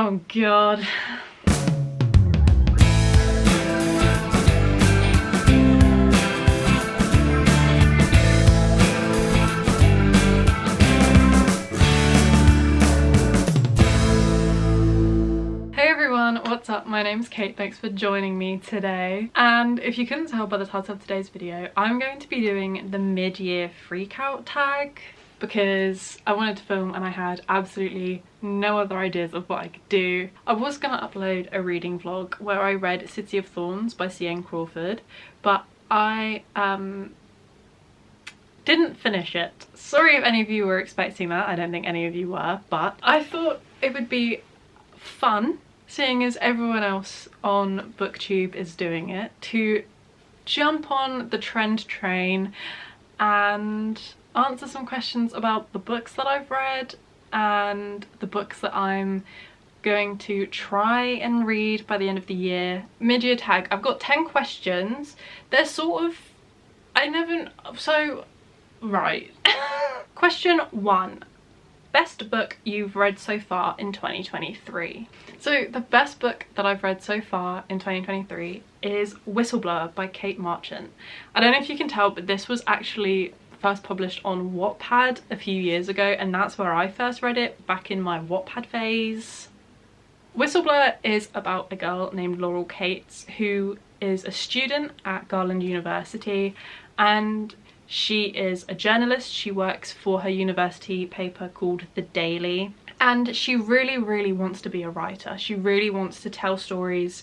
Oh god. Hey everyone, what's up? My name's Kate, thanks for joining me today. And if you couldn't tell by the title of today's video, I'm going to be doing the mid-year freakout tag because I wanted to film and I had absolutely no other ideas of what I could do. I was gonna upload a reading vlog where I read City of Thorns by C.N. Crawford, but I didn't finish it. Sorry if any of you were expecting that, I don't think any of you were, but I thought it would be fun, seeing as everyone else on BookTube is doing it, to jump on the trend train and answer some questions about the books that I've read and the books that I'm going to try and read by the end of the year. Mid-year tag, I've got 10 questions. They're sort of, right. Question 1. Best book you've read so far in 2023. So the best book that I've read so far in 2023 is Whistleblower by Kate Marchant. I don't know if you can tell, but this was actually first published on Wattpad a few years ago, and that's where I first read it, back in my Wattpad phase. Whistleblower is about a girl named Laurel Cates who is a student at Garland University, and she is a journalist. She works for her university paper called The Daily, and she really wants to be a writer. She really wants to tell stories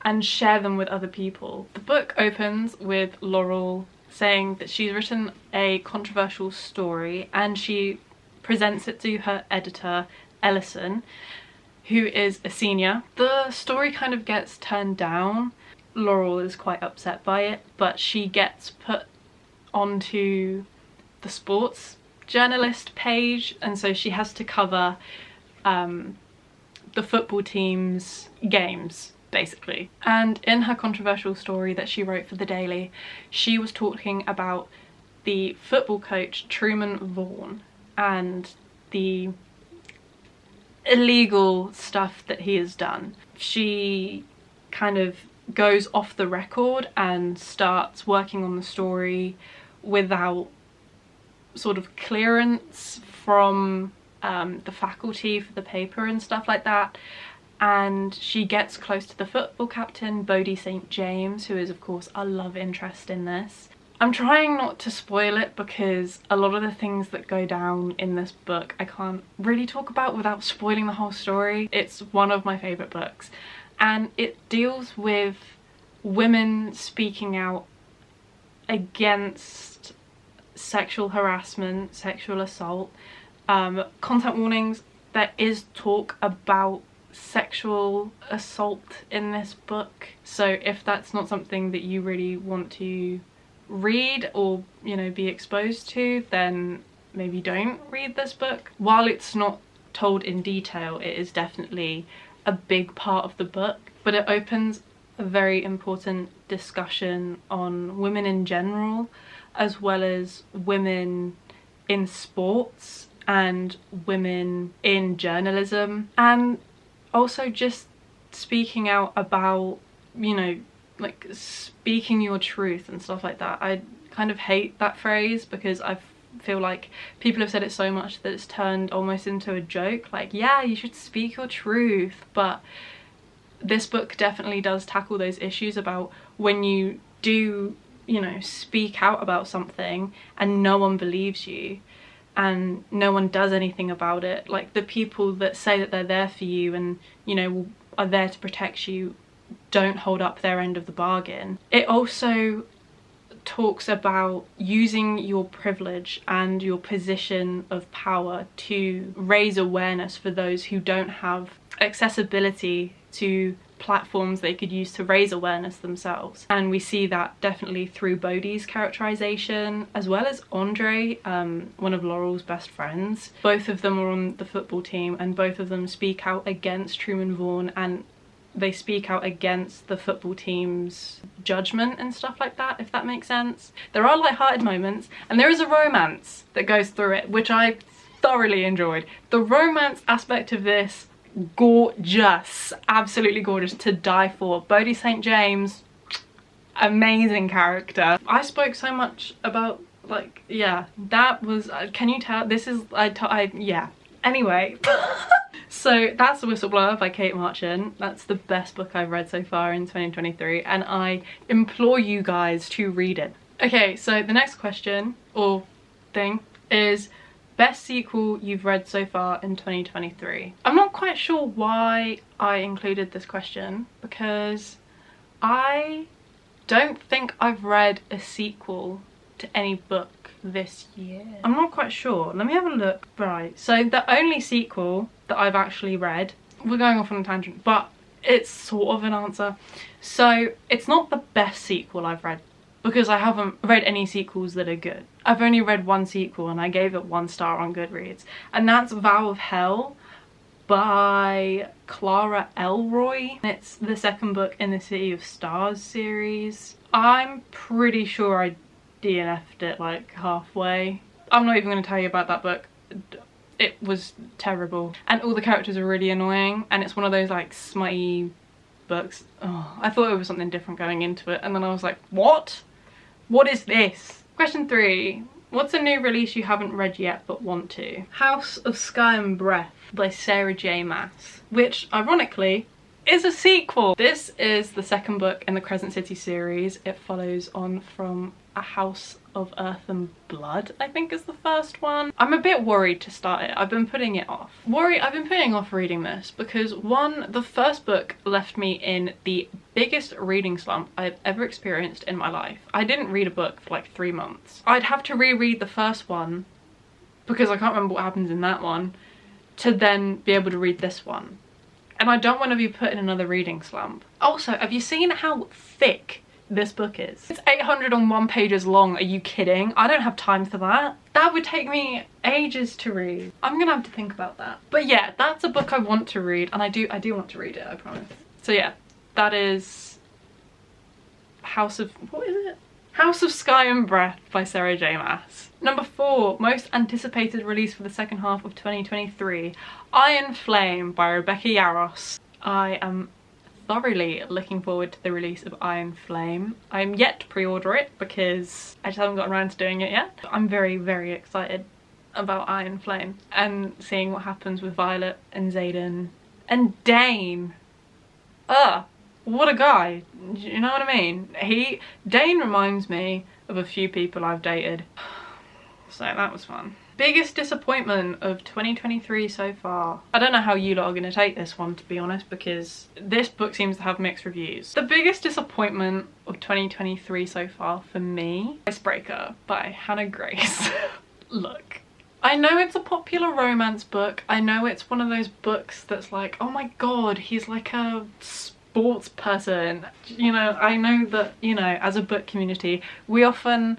and share them with other people. The book opens with Laurel saying that she's written a controversial story and she presents it to her editor Ellison, who is a senior. The story kind of gets turned down. Laurel is quite upset by it, but she gets put onto the sports journalist page, and so she has to cover the football team's games, basically. And in her controversial story that she wrote for The Daily, she was talking about the football coach Truman Vaughn and the illegal stuff that he has done. She kind of goes off the record and starts working on the story without sort of clearance from the faculty for the paper and stuff like that. And she gets close to the football captain, Bodie St. James, who is of course a love interest in this. I'm trying not to spoil it because a lot of the things that go down in this book I can't really talk about without spoiling the whole story. It's one of my favourite books, and it deals with women speaking out against sexual harassment, sexual assault, content warnings. There is talk about sexual assault in this book, so if that's not something that you really want to read or, you know, be exposed to, then maybe don't read this book. While it's not told in detail, it is definitely a big part of the book, but it opens a very important discussion on women in general, as well as women in sports and women in journalism, and also just speaking out about, you know, like speaking your truth and stuff like that. I kind of hate that phrase because I feel like people have said it so much that it's turned almost into a joke, like, yeah, you should speak your truth. But this book definitely does tackle those issues about when you do, you know, speak out about something and no one believes you and no one does anything about it. Like, the people that say that they're there for you and, you know, are there to protect you don't hold up their end of the bargain. It also talks about using your privilege and your position of power to raise awareness for those who don't have accessibility to platforms they could use to raise awareness themselves. And we see that definitely through Bodhi's characterization, as well as Andre, one of Laurel's best friends. Both of them are on the football team and both of them speak out against Truman Vaughn, and they speak out against the football team's judgment and stuff like that, if that makes sense. There are light-hearted moments and there is a romance that goes through it, which I thoroughly enjoyed. The romance aspect of this gorgeous, absolutely gorgeous, to die for. Bodhi St. James, amazing character. I spoke so much about, like, yeah, that was, can you tell, this is, yeah. Anyway, so that's The Whistleblower by Kate Marchant. That's the best book I've read so far in 2023, and I implore you guys to read it. Okay, so the next question, or thing, is best sequel you've read so far in 2023. I'm not quite sure why I included this question, because I don't think I've read a sequel to any book this year. I'm not quite sure. Let me have a look. Right, so the only sequel that I've actually read, we're going off on a tangent, but it's sort of an answer. So it's not the best sequel I've read, because I haven't read any sequels that are good. I've only read one sequel and I gave it 1 star on Goodreads, and that's Vow of Hell by Clara Elroy. It's the second book in the City of Stars series. I'm pretty sure I DNF'd it like halfway. I'm not even going to tell you about that book. It was terrible, and all the characters are really annoying, and it's one of those like smutty books. Oh, I thought it was something different going into it, and then I was like, what is this? Question 3. What's a new release you haven't read yet but want to? House of Sky and Breath by Sarah J Maas, which ironically is a sequel. This is the second book in the Crescent City series. It follows on from A House of Earth and Blood, I think is the first one. I'm a bit worried to start it. I've been putting it off. I've been putting off reading this because, one, the first book left me in the biggest reading slump I've ever experienced in my life. I didn't read a book for like 3 months. I'd have to reread the first one because I can't remember what happens in that one to then be able to read this one. And I don't want to be put in another reading slump. Also, have you seen how thick this book is? It's 801 pages long. Are you kidding? I don't have time for that. That would take me ages to read. I'm gonna have to think about that. But yeah, that's a book I want to read, and I do want to read it, I promise. So yeah, that is what is it? House of Sky and Breath by Sarah J Maas. Number 4, most anticipated release for the second half of 2023, Iron Flame by Rebecca Yarros. I am thoroughly looking forward to the release of Iron Flame. I'm yet to pre-order it because I just haven't gotten around to doing it yet. I'm very, very excited about Iron Flame and seeing what happens with Violet and Xaden and Dane. What a guy. You know what I mean? Dane reminds me of a few people I've dated. So that was fun. Biggest disappointment of 2023 so far. I don't know how you lot are going to take this one, to be honest, because this book seems to have mixed reviews. The biggest disappointment of 2023 so far for me, Icebreaker by Hannah Grace. Look, I know it's a popular romance book. I know it's one of those books that's like, oh my god, he's like a sports person. You know, I know that, you know, as a book community, we often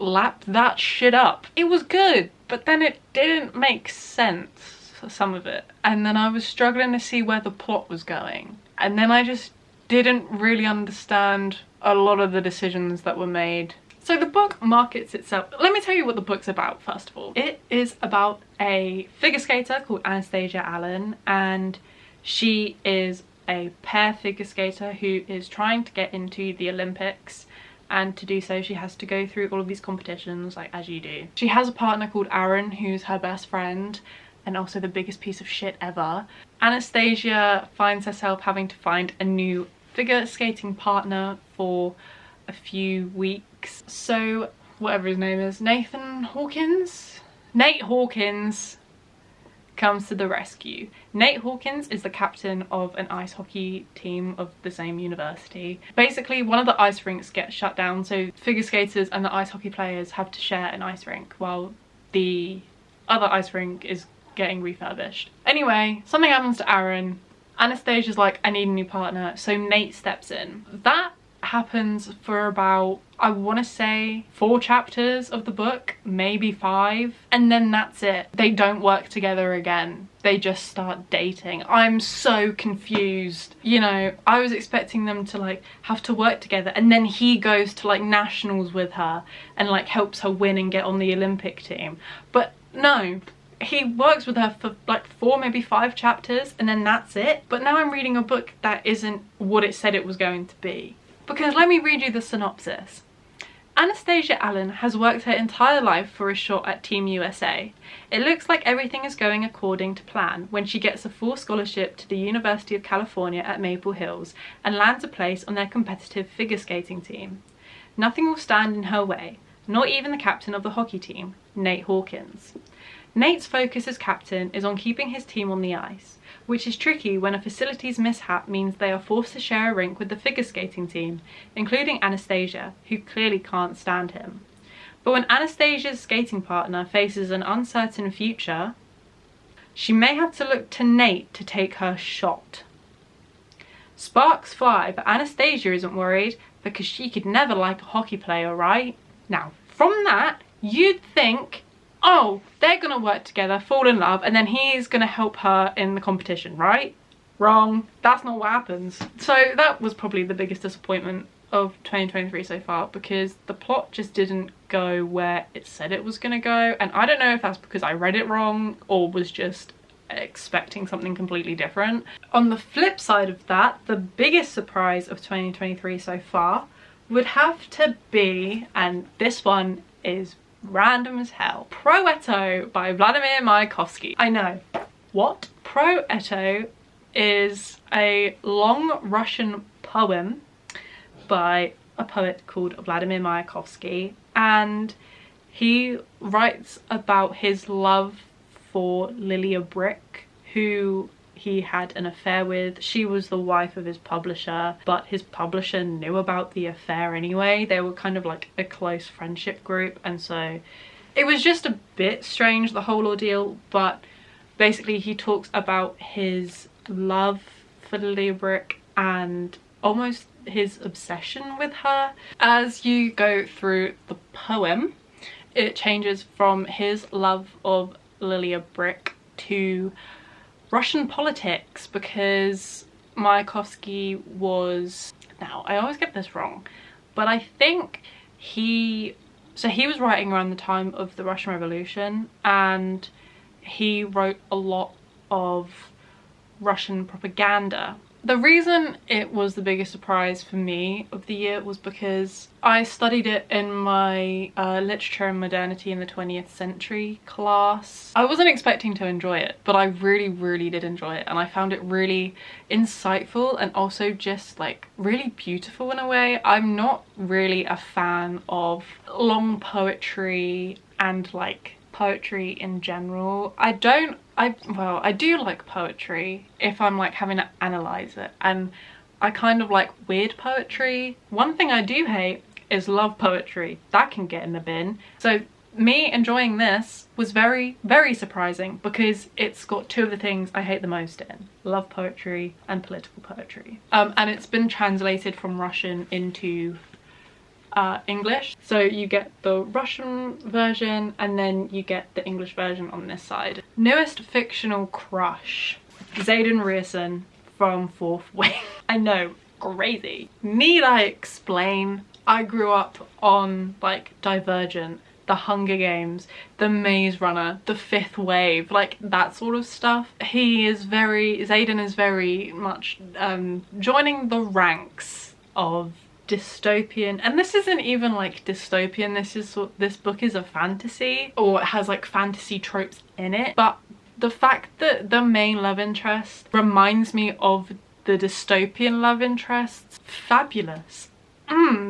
lap that shit up. It was good, but then it didn't make sense, some of it. And then I was struggling to see where the plot was going. And then I just didn't really understand a lot of the decisions that were made. So the book markets itself. Let me tell you what the book's about, first of all. It is about a figure skater called Anastasia Allen, and she is a pair figure skater who is trying to get into the Olympics, and to do so she has to go through all of these competitions, like as you do. She has a partner called Aaron, who's her best friend and also the biggest piece of shit ever. Anastasia finds herself having to find a new figure skating partner for a few weeks. So whatever his name is, Nate Hawkins comes to the rescue. Nate Hawkins is the captain of an ice hockey team of the same university. Basically, one of the ice rinks gets shut down, so figure skaters and the ice hockey players have to share an ice rink while the other ice rink is getting refurbished. Anyway, something happens to Aaron. Anastasia's like, I need a new partner, so Nate steps in. That happens for about, I want to say 4 chapters of the book, maybe 5, and then that's it. They don't work together again. They just start dating. I'm so confused. You know, I was expecting them to like have to work together, and then he goes to like nationals with her and like helps her win and get on the Olympic team. But no, he works with her for like 4, maybe 5 chapters, and then that's it. But now I'm reading a book that isn't what it said it was going to be. Because let me read you the synopsis. Anastasia Allen has worked her entire life for a shot at Team USA. It looks like everything is going according to plan when she gets a full scholarship to the University of California at Maple Hills and lands a place on their competitive figure skating team. Nothing will stand in her way, not even the captain of the hockey team, Nate Hawkins. Nate's focus as captain is on keeping his team on the ice, which is tricky when a facilities mishap means they are forced to share a rink with the figure skating team, including Anastasia, who clearly can't stand him. But when Anastasia's skating partner faces an uncertain future, she may have to look to Nate to take her shot. Sparks fly, but Anastasia isn't worried because she could never like a hockey player, right? Now, from that, you'd think, oh, they're gonna work together, fall in love, and then he's gonna help her in the competition, right? Wrong. That's not what happens. So that was probably the biggest disappointment of 2023 so far, because the plot just didn't go where it said it was gonna go, and I don't know if that's because I read it wrong or was just expecting something completely different. On the flip side of that, the biggest surprise of 2023 so far would have to be, and this one is random as hell, Proeto by Vladimir Mayakovsky. I know. What? Proeto is a long Russian poem by a poet called Vladimir Mayakovsky, and he writes about his love for Lilia Brick, who he had an affair with. She was the wife of his publisher, but his publisher knew about the affair anyway. They were kind of like a close friendship group, and so it was just a bit strange, the whole ordeal. But basically he talks about his love for Lilia Brick and almost his obsession with her. As you go through the poem, it changes from his love of Lilia Brick to Russian politics, because Mayakovsky was, now I always get this wrong, but I think he was writing around the time of the Russian Revolution, and he wrote a lot of Russian propaganda. The reason it was the biggest surprise for me of the year was because I studied it in my Literature and Modernity in the 20th Century class. I wasn't expecting to enjoy it, but I really did enjoy it, and I found it really insightful and also just like really beautiful in a way. I'm not really a fan of long poetry and like poetry in general. I do like poetry if I'm like having to analyze it, and I kind of like weird poetry. One thing I do hate is love poetry. That can get in the bin. So me enjoying this was very surprising, because it's got two of the things I hate the most in: love poetry and political poetry. And it's been translated from Russian into English, so you get the Russian version and then you get the English version on this side. Newest fictional crush, Xaden Rierson from Fourth Wing. I know, crazy. Need I explain? I grew up on like Divergent, The Hunger Games, The Maze Runner, The Fifth Wave, like that sort of stuff. Xaden is very much joining the ranks of dystopian, and this isn't even like dystopian, this book is a fantasy, or it has like fantasy tropes in it, but the fact that the main love interest reminds me of the dystopian love interests, fabulous.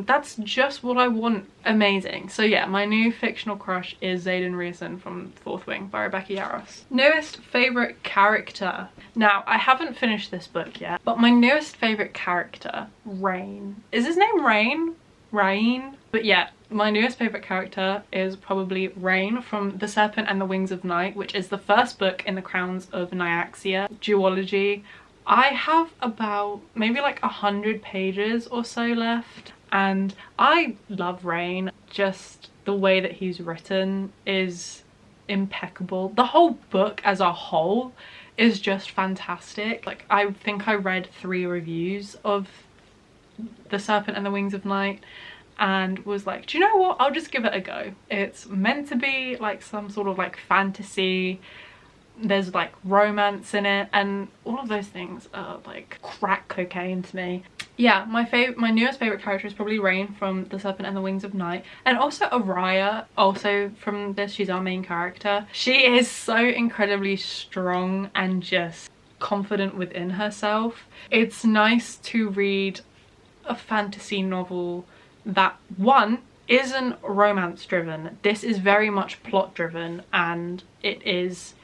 That's just what I want. Amazing. So yeah, my new fictional crush is Xaden Rierson from Fourth Wing by Rebecca Yarros. Newest favourite character. Now, I haven't finished this book yet, but my newest favourite character, Rain. Is his name Rain? Rain? But yeah, my newest favourite character is probably Rain from The Serpent and the Wings of Night, which is the first book in the Crowns of Nyaxia duology. I have about maybe like 100 pages or so left, and I love Rain. Just the way that he's written is impeccable. The whole book as a whole is just fantastic. Like, I think I read 3 reviews of The Serpent and the Wings of Night, and was like, do you know what, I'll just give it a go. It's meant to be like some sort of like fantasy, there's like romance in it, and all of those things are like crack cocaine to me. Yeah, my newest favorite character is probably Rain from The Serpent and the Wings of Night, and also Araya, also from this. She's our main character. She is so incredibly strong and just confident within herself. It's nice to read a fantasy novel that, one, isn't romance driven. This is very much plot driven, and it is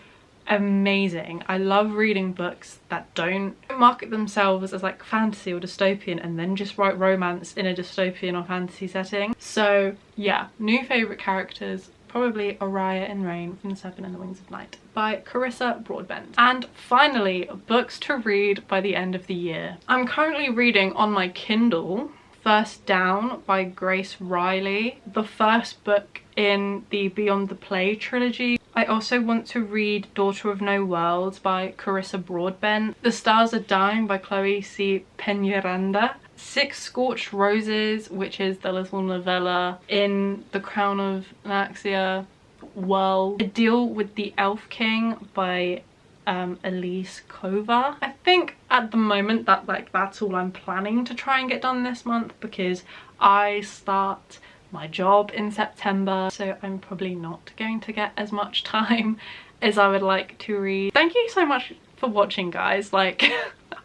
amazing. I love reading books that don't market themselves as like fantasy or dystopian and then just write romance in a dystopian or fantasy setting. So yeah, new favourite characters, probably Araya and Rain from The Serpent and the Wings of Night by Carissa Broadbent. And finally, books to read by the end of the year. I'm currently reading on my Kindle First Down by Grace Riley, the first book in the Beyond the Play trilogy. I also want to read Daughter of No Worlds by Carissa Broadbent, The Stars Are Dying by Chloe C. Peñaranda, Six Scorched Roses, which is the little novella in the Crown of Anaxia world, A Deal with the Elf King by Elise Kova. I think at the moment that that's all I'm planning to try and get done this month, because I start my job in September, so I'm probably not going to get as much time as I would like to read. Thank you so much for watching, guys. Like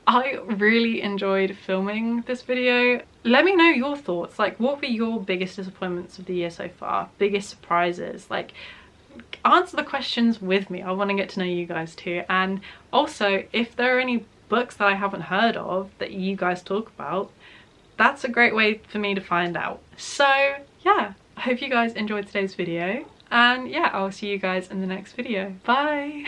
I really enjoyed filming this video. Let me know your thoughts. Like, what were your biggest disappointments of the year so far? Biggest surprises? Like, answer the questions with me. I want to get to know you guys too. And also, if there are any books that I haven't heard of that you guys talk about, that's a great way for me to find out. So yeah, I hope you guys enjoyed today's video, and yeah, I'll see you guys in the next video. Bye.